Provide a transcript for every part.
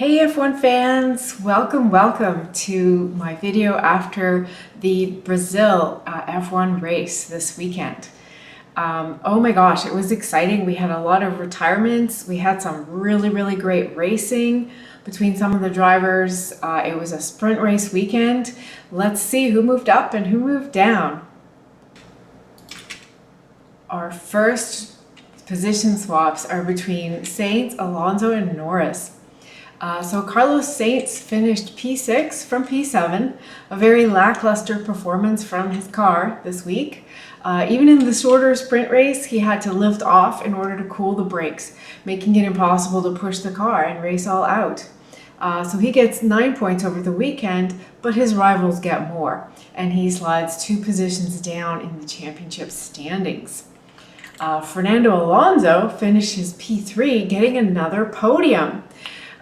Hey F1 fans, welcome to my video after the Brazil F1 race this weekend. Oh my gosh, it was exciting. We had a lot of retirements. We had some really great racing between some of the drivers. It was a sprint race weekend. Let's see who moved up and who moved down. Our first position swaps are between Sainz, Alonso, and Norris. So Carlos Sainz finished P6 from P7, a very lackluster performance from his car this week. Even in the shorter sprint race, he had to lift off in order to cool the brakes, making it impossible to push the car and race all out. So he gets 9 points over the weekend, but his rivals get more, and he slides 2 positions down in the championship standings. Fernando Alonso finished his P3, getting another podium.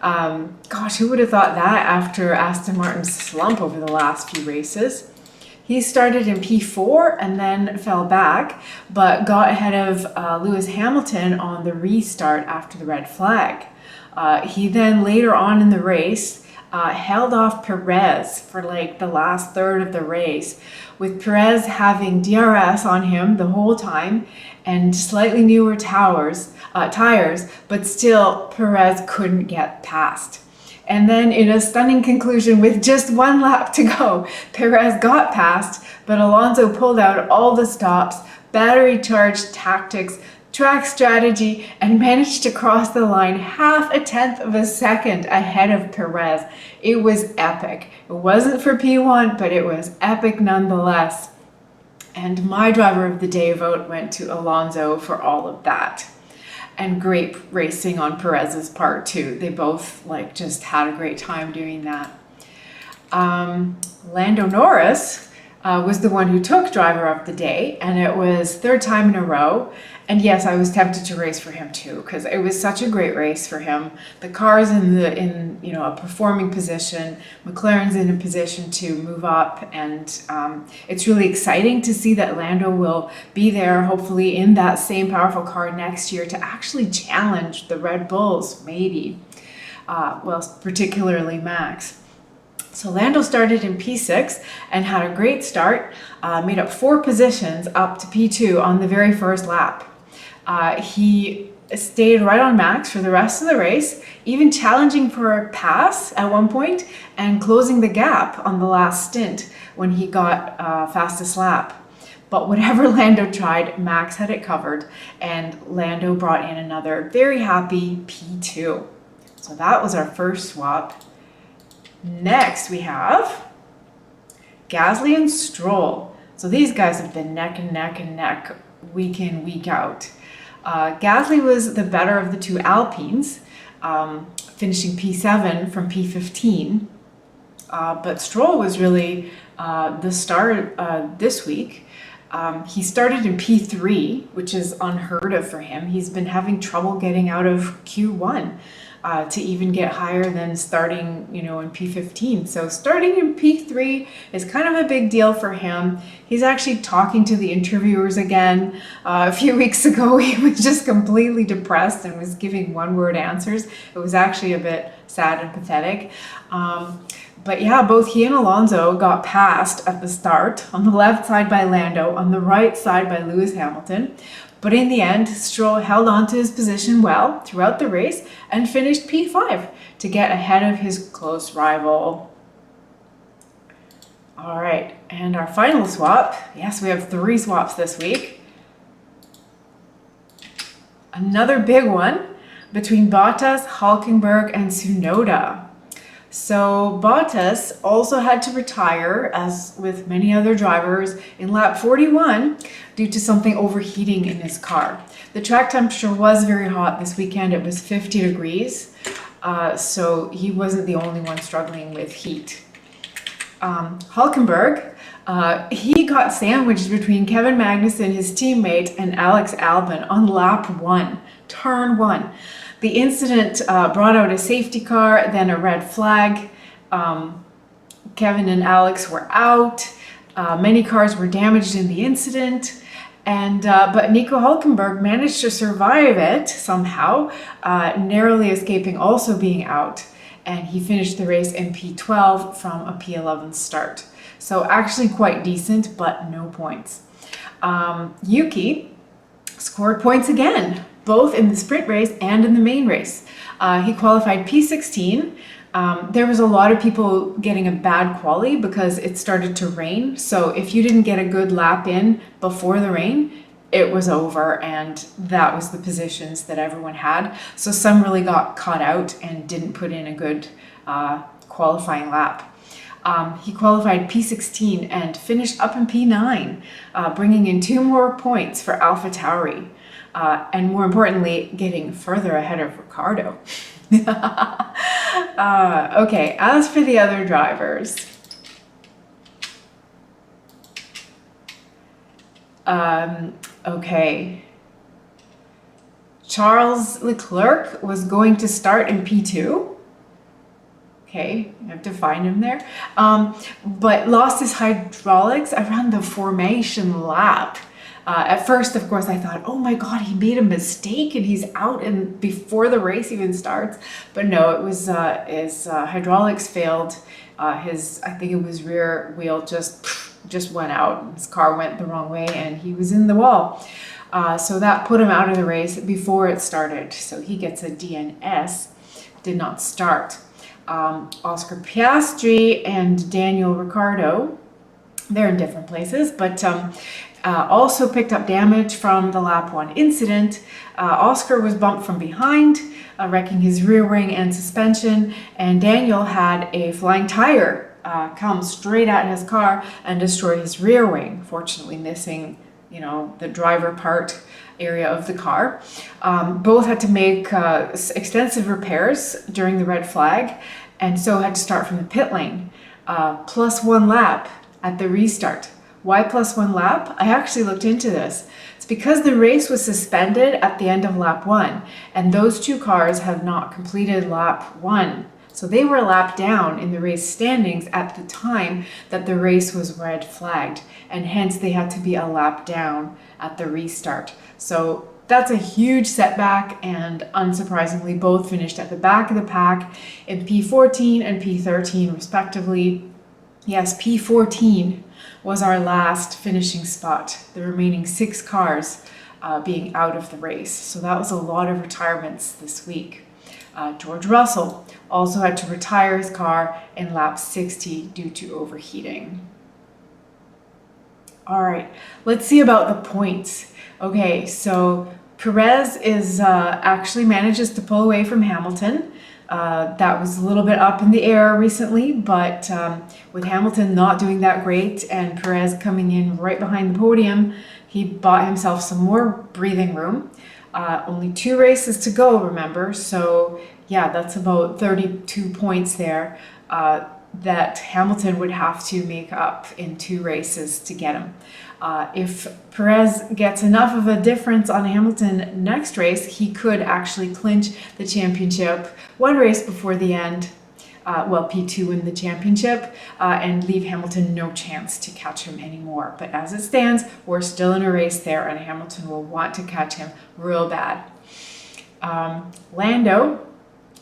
Gosh, who would have thought that after Aston Martin's slump over the last few races? He started in P4 and then fell back, but got ahead of Lewis Hamilton on the restart after the red flag. He then later on in the race held off Perez for like the last third of the race, with Perez having DRS on him the whole time and slightly newer tires, but still Perez couldn't get past. And then in a stunning conclusion with just 1 lap to go, Perez got past, but Alonso pulled out all the stops, battery charge tactics, track strategy, and managed to cross the line 0.5 of a second ahead of Perez. It was epic. It wasn't for P1, but it was epic nonetheless. And my driver of the day vote went to Alonso for all of that. And great racing on Perez's part too. They both just had a great time doing that. Lando Norris was the one who took driver of the day, and it was 3rd time in a row. And yes, I was tempted to race for him too, because it was such a great race for him. The car's in a performing position. McLaren's in a position to move up, and it's really exciting to see that Lando will be there, hopefully in that same powerful car next year, to actually challenge the Red Bulls, maybe. Particularly Max. So Lando started in P6 and had a great start, made up 4 positions up to P2 on the very first lap. He stayed right on Max for the rest of the race, even challenging for a pass at one point and closing the gap on the last stint when he got fastest lap. But whatever Lando tried, Max had it covered, and Lando brought in another very happy P2. So that was our first swap. Next we have Gasly and Stroll. So these guys have been neck and neck week in, week out. Gasly was the better of the 2 Alpines, finishing P7 from P15. But Stroll was really the star this week. He started in P3, which is unheard of for him. He's been having trouble getting out of Q1 to even get higher than starting, in P15. So starting in P3 is kind of a big deal for him. He's actually talking to the interviewers again. A few weeks ago, he was just completely depressed and was giving one-word answers. It was actually a bit sad and pathetic. But yeah, both he and Alonso got passed at the start, on the left side by Lando, on the right side by Lewis Hamilton. But in the end, Stroll held on to his position well throughout the race and finished P5 to get ahead of his close rival. All right, and our final swap. Yes, we have 3 swaps this week. Another big one between Bottas, Hülkenberg, and Tsunoda. So Bottas also had to retire, as with many other drivers, in lap 41 due to something overheating in his car. The track temperature was very hot this weekend. It was 50 degrees, so he wasn't the only one struggling with heat. Hülkenberg, he got sandwiched between Kevin Magnussen, his teammate, and Alex Albon on lap 1, turn 1. The incident brought out a safety car, then a red flag. Kevin and Alex were out. Many cars were damaged in the incident. But Nico Hülkenberg managed to survive it somehow, narrowly escaping also being out. and he finished the race in P12 from a P11 start. So actually quite decent, but no points. Yuki scored points again, both in the sprint race and in the main race. He qualified P16. There was a lot of people getting a bad quali because it started to rain. So if you didn't get a good lap in before the rain, it was over, and that was the positions that everyone had. So some really got caught out and didn't put in a good qualifying lap. He qualified P16 and finished up in P9, bringing in 2 more points for AlphaTauri, and more importantly, getting further ahead of Ricardo. Okay, as for the other drivers, okay, Charles Leclerc was going to start in P2. Okay, I have to find him there. But lost his hydraulics around the formation lap. At first, of course, I thought, oh my God, he made a mistake and he's out and before the race even starts. But no, it was his hydraulics failed. I think it was rear wheel just went out. His car went the wrong way and he was in the wall. So that put him out of the race before it started. So he gets a DNS, did not start. Oscar Piastri and Daniel Ricciardo, they're in different places, but also picked up damage from the lap 1 incident. Oscar was bumped from behind, wrecking his rear wing and suspension, and Daniel had a flying tire come straight at his car and destroy his rear wing, fortunately missing, the driver part area of the car. Both had to make extensive repairs during the red flag, and so had to start from the pit lane. +1 lap at the restart. Why +1 lap? I actually looked into this. It's because the race was suspended at the end of lap 1, and those 2 cars have not completed lap 1. So they were a lap down in the race standings at the time that the race was red flagged, and hence they had to be a lap down at the restart. So that's a huge setback, and unsurprisingly, both finished at the back of the pack in P14 and P13 respectively. Yes, P14 was our last finishing spot, the remaining 6 cars being out of the race. So that was a lot of retirements this week. George Russell also had to retire his car in lap 60 due to overheating. All right, let's see about the points. Okay, so Perez actually manages to pull away from Hamilton. That was a little bit up in the air recently, but with Hamilton not doing that great and Perez coming in right behind the podium, he bought himself some more breathing room. Only 2 races to go, remember? So yeah, that's about 32 points there that Hamilton would have to make up in 2 races to get him. If Perez gets enough of a difference on Hamilton next race, he could actually clinch the championship 1 race before the end, P2 in the championship, and leave Hamilton no chance to catch him anymore. But as it stands, we're still in a race there, and Hamilton will want to catch him real bad. Lando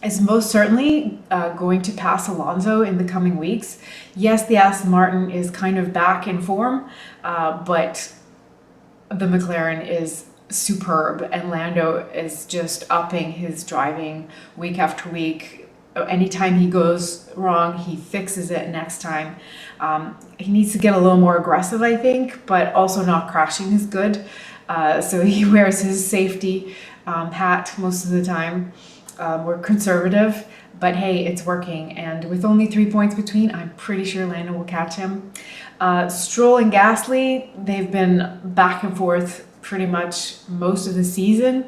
is most certainly going to pass Alonso in the coming weeks. Yes, the Aston Martin is kind of back in form, but the McLaren is superb, and Lando is just upping his driving week after week. Anytime he goes wrong, he fixes it next time. He needs to get a little more aggressive, I think, but also not crashing is good. So he wears his safety hat most of the time. We're conservative, but hey, it's working. And with only 3 points between, I'm pretty sure Lando will catch him. Stroll and Gasly, they've been back and forth pretty much most of the season.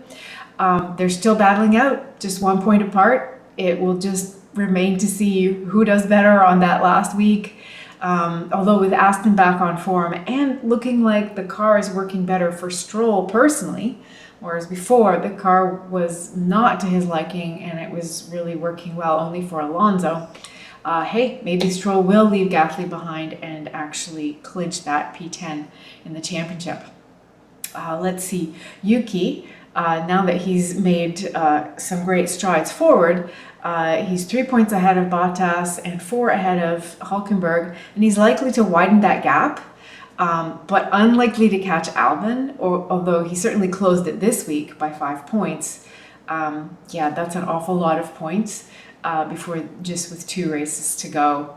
They're still battling out, just 1 point apart. It will just remain to see who does better on that last week. Although with Aston back on form and looking like the car is working better for Stroll personally, whereas before the car was not to his liking and it was really working well only for Alonso. Hey, maybe Stroll will leave Gasly behind and actually clinch that P10 in the championship. Let's see, Yuki now that he's made some great strides forward. He's 3 points ahead of Bottas and 4 ahead of Hulkenberg, and he's likely to widen that gap, but unlikely to catch Albon, although he certainly closed it this week by 5 points. Yeah, that's an awful lot of points before just with 2 races to go.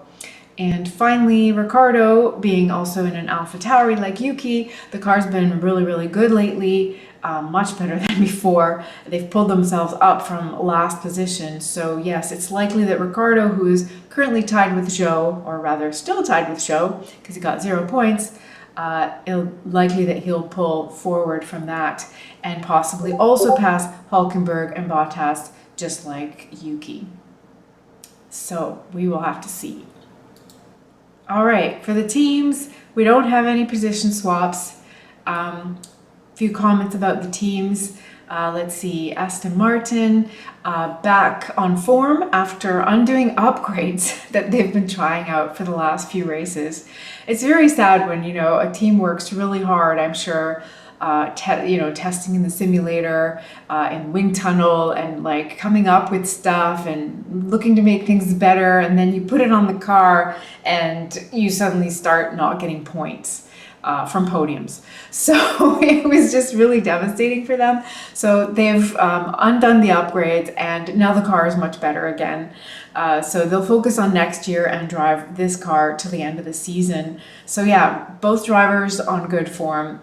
And finally, Ricciardo, being also in an AlphaTauri like Yuki, the car's been really, really good lately, much better than before. They've pulled themselves up from last position. So yes, it's likely that Ricciardo, who is currently tied with Zhou, or rather still tied with Zhou, because he got 0 points, likely that he'll pull forward from that and possibly also pass Hulkenberg and Bottas, just like Yuki. So we will have to see. All right, for the teams, we don't have any position swaps. Few comments about the teams. Let's see, Aston Martin back on form after undoing upgrades that they've been trying out for the last few races. It's very sad when, you know, a team works really hard, I'm sure, testing in the simulator, in wind tunnel, and like coming up with stuff and looking to make things better, and then you put it on the car and you suddenly start not getting points from podiums. So it was just really devastating for them. So they've undone the upgrades, and now the car is much better again. So they'll focus on next year and drive this car till the end of the season. So yeah, both drivers on good form.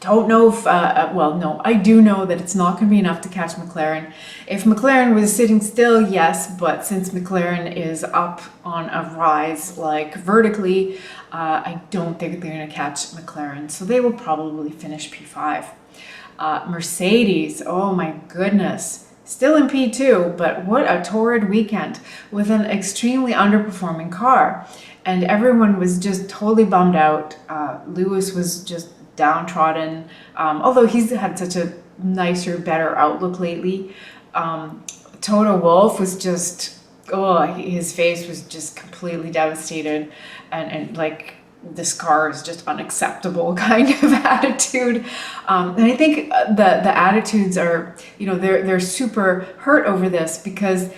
Don't know if, well, no, I do know that it's not going to be enough to catch McLaren. If McLaren was sitting still, yes, but since McLaren is up on a rise, like vertically, I don't think they're going to catch McLaren. So they will probably finish P5. Mercedes, oh my goodness. Still in P2, but what a torrid weekend with an extremely underperforming car. And everyone was just totally bummed out. Lewis was just downtrodden, although he's had such a nicer, better outlook lately. Toto Wolff was just, his face was just completely devastated, and like, this car is just unacceptable kind of attitude. And I think the attitudes are, you know, they're super hurt over this because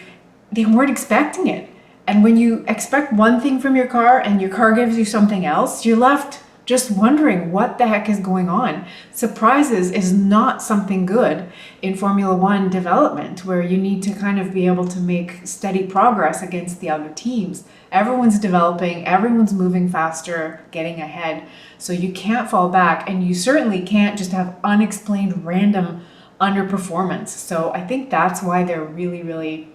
they weren't expecting it. And when you expect one thing from your car and your car gives you something else, you're left just wondering what the heck is going on. Surprises is not something good in Formula One development, where you need to kind of be able to make steady progress against the other teams. Everyone's developing, everyone's moving faster, getting ahead. So you can't fall back, and you certainly can't just have unexplained random underperformance. So I think that's why they're really, really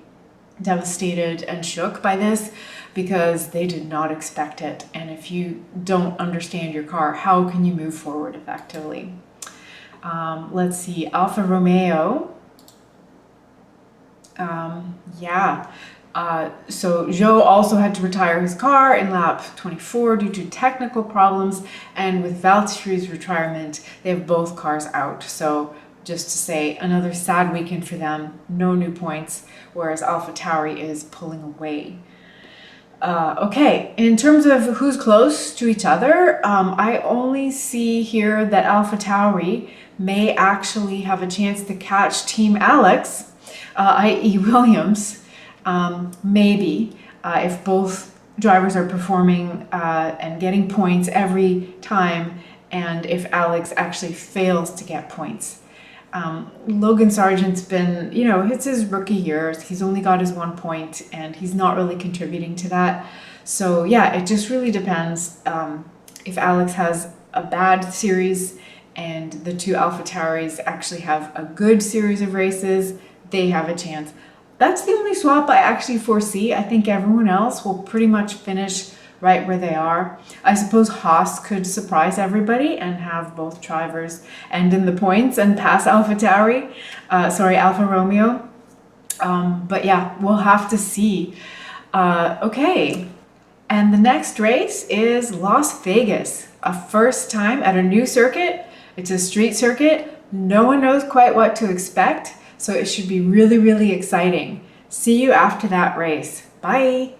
devastated and shook by this, because they did not expect it. And if you don't understand your car, how can you move forward effectively? Let's see, Alfa Romeo. So Zhou also had to retire his car in lap 24 due to technical problems, and with Valtteri's retirement, they have both cars out. So just to say, another sad weekend for them, no new points, whereas AlphaTauri is pulling away. Okay, in terms of who's close to each other, I only see here that AlphaTauri may actually have a chance to catch Team Alex, i.e. Williams, maybe, if both drivers are performing and getting points every time, and if Alex actually fails to get points. Logan Sargent's been, you know, it's his rookie year. He's only got his 1 point, and he's not really contributing to that. So yeah, it just really depends. If Alex has a bad series and the two AlphaTauris actually have a good series of races, they have a chance. That's the only swap I actually foresee. I think everyone else will pretty much finish right where they are. I suppose Haas could surprise everybody and have both drivers end in the points and pass Alfa Romeo. But yeah, we'll have to see. Okay, and the next race is Las Vegas, a first time at a new circuit. It's a street circuit. No one knows quite what to expect, so it should be really, really exciting. See you after that race. Bye.